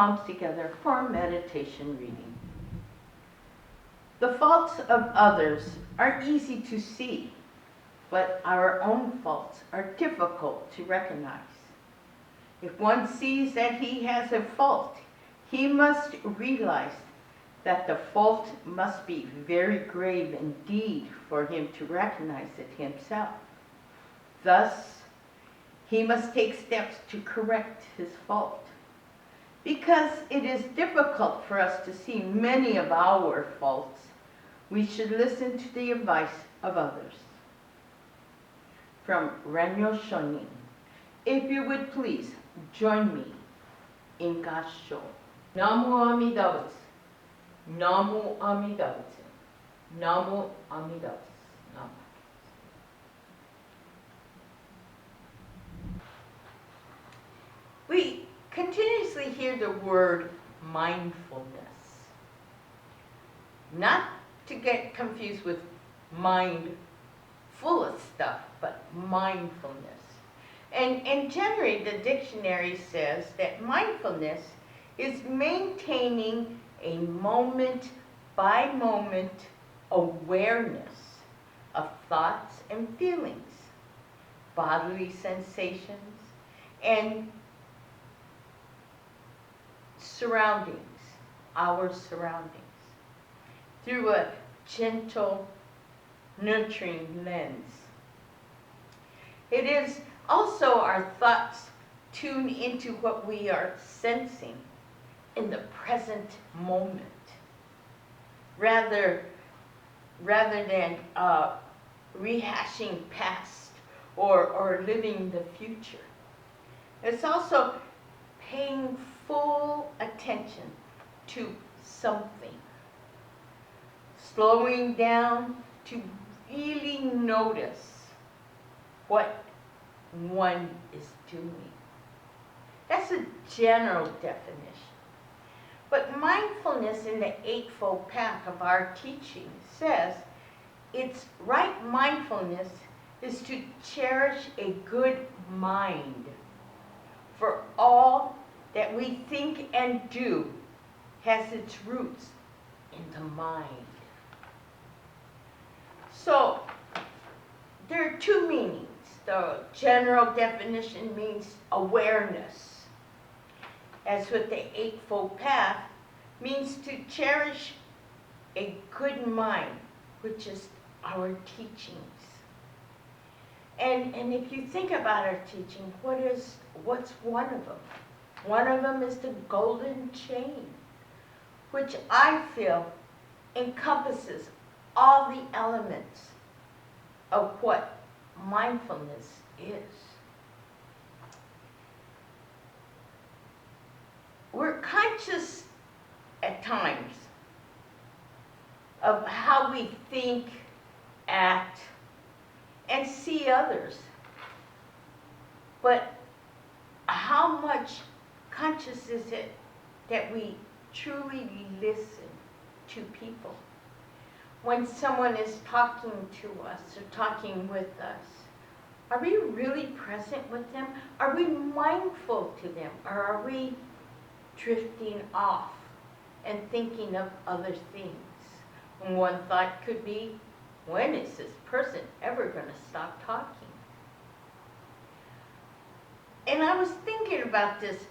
palms together for a meditation reading. The faults of others are easy to see, but our own faults are difficult to recognize. If one sees that he has a fault, he must realize that the fault must be very grave indeed for him to recognize it himself. Thus, he must take steps to correct his fault. Because it is difficult for us to see many of our faults, we should listen to the advice of others. From Renyo Shonin, if you would please join me in Gassho. Namu Amida Butsu. Namu Amida Butsu. Namu Amida Butsu. Namu. We continuously hear the word mindfulness. Not to get confused with mind full of stuff, but mindfulness. And generally the dictionary says that mindfulness is maintaining a moment by moment awareness of thoughts and feelings, bodily sensations, and surroundings, our surroundings, through a gentle, nurturing lens. It is also our thoughts tune into what we are sensing in the present moment, rather than rehashing past or living the future. It's also paying full attention to something, slowing down to really notice what one is doing. That's a general definition. But mindfulness in the Eightfold Path of our teaching says its right mindfulness is to cherish a good mind, for all that we think and do has its roots in the mind. So there are two meanings. The general definition means awareness, as with the Eightfold Path means to cherish a good mind, which is our teachings. And if you think about our teaching, what's one of them? One of them is the golden chain, which I feel encompasses all the elements of what mindfulness is. We're conscious at times of how we think, act, and see others. But how much conscious is it that we truly listen to people? When someone is talking to us or talking with us, are we really present with them? Are we mindful to them? Or are we drifting off and thinking of other things? And one thought could be, when is this person ever going to stop talking? And I was thinking about this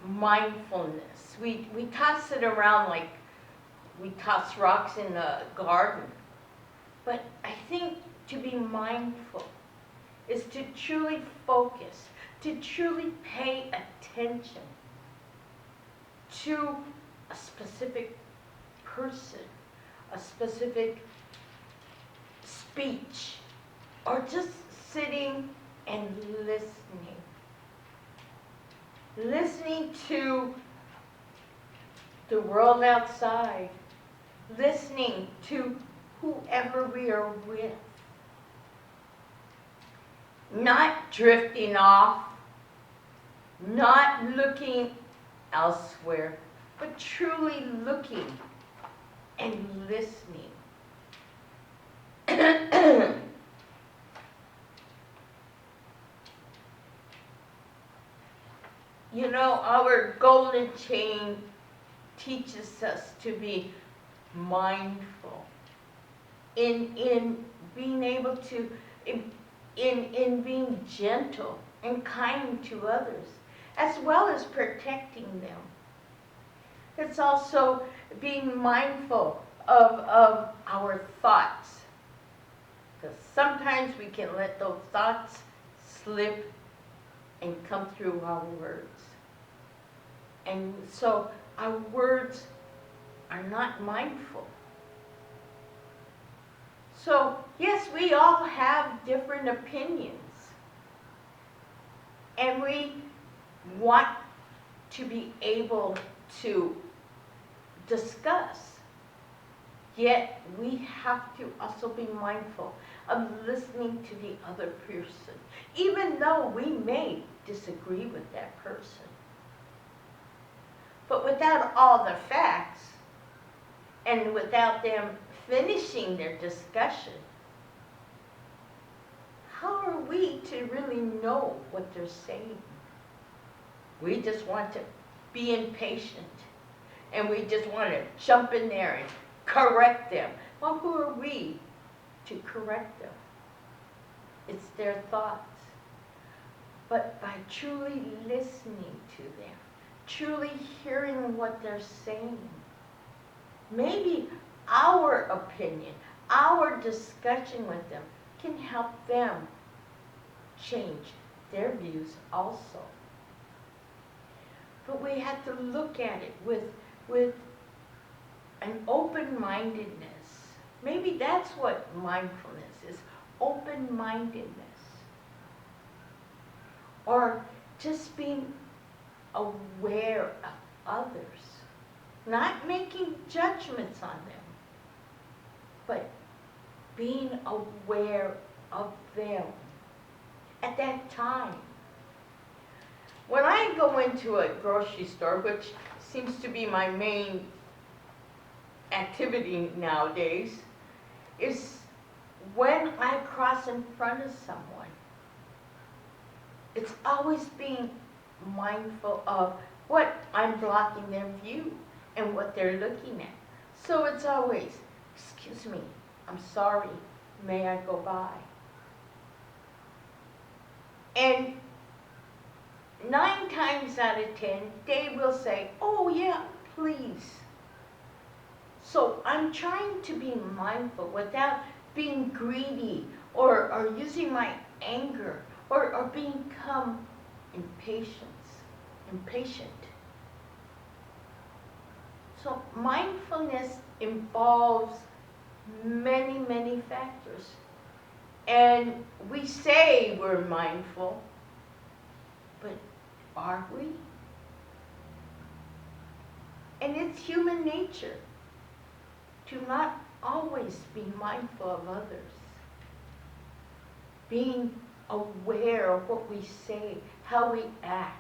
mindfulness. We toss it around like we toss rocks in a garden. But I think to be mindful is to truly focus, to truly pay attention to a specific person, a specific speech, or just sitting and listening. Listening to the world outside, listening to whoever we are with. Not drifting off, not looking elsewhere, but truly looking and listening. You know, our golden chain teaches us to be mindful in being able to, in being gentle and kind to others, as well as protecting them. It's also being mindful of our thoughts. Because sometimes we can let those thoughts slip and come through our words. And so our words are not mindful. So, yes, we all have different opinions. And we want to be able to discuss. Yet we have to also be mindful of listening to the other person, even though we may disagree with that person. But without all the facts, and without them finishing their discussion, how are we to really know what they're saying? We just want to be impatient, and we just want to jump in there and correct them. Well, who are we to correct them? It's their thoughts. But by truly listening to them, truly hearing what they're saying, maybe our opinion, our discussion with them can help them change their views also. But we have to look at it with an open-mindedness. Maybe that's what mindfulness is, open-mindedness. Or just being aware of others, not making judgments on them, but being aware of them at that time. When I go into a grocery store, which seems to be my main activity nowadays, is when I cross in front of someone, it's always being mindful of what I'm blocking their view and what they're looking at. So it's always, excuse me, I'm sorry, may I go by? And 9 times out of 10, they will say, oh yeah, please. So I'm trying to be mindful without being greedy or using my anger or become impatient. So mindfulness involves many, many factors. And we say we're mindful, but are we? And it's human nature to not always be mindful of others. Being aware of what we say, how we act.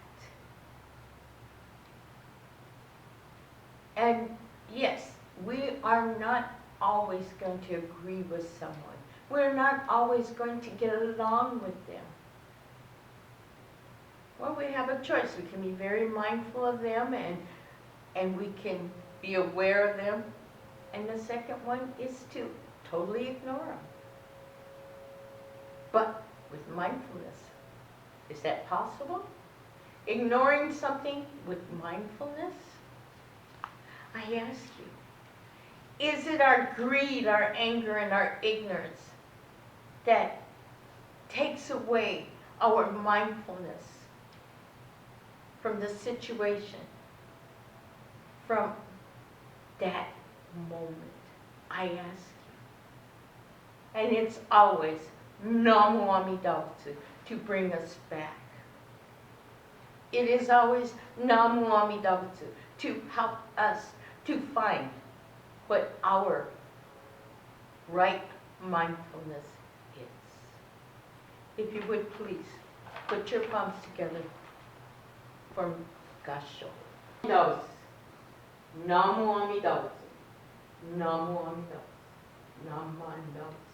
And yes, we are not always going to agree with someone. We're not always going to get along with them. Well, we have a choice. We can be very mindful of them and we can be aware of them. And the second one is to totally ignore them. But with mindfulness, is that possible? Ignoring something with mindfulness? I ask you, is it our greed, our anger, and our ignorance that takes away our mindfulness from the situation, from that moment? I ask you. And it's always Namu Amida Butsu to bring us back. It is always Namu Amida Butsu to help us to find what our right mindfulness is. If you would please, put your palms together for Gasho. Namu Amida Butsu. Namu Amida Butsu. Namu Amida Butsu.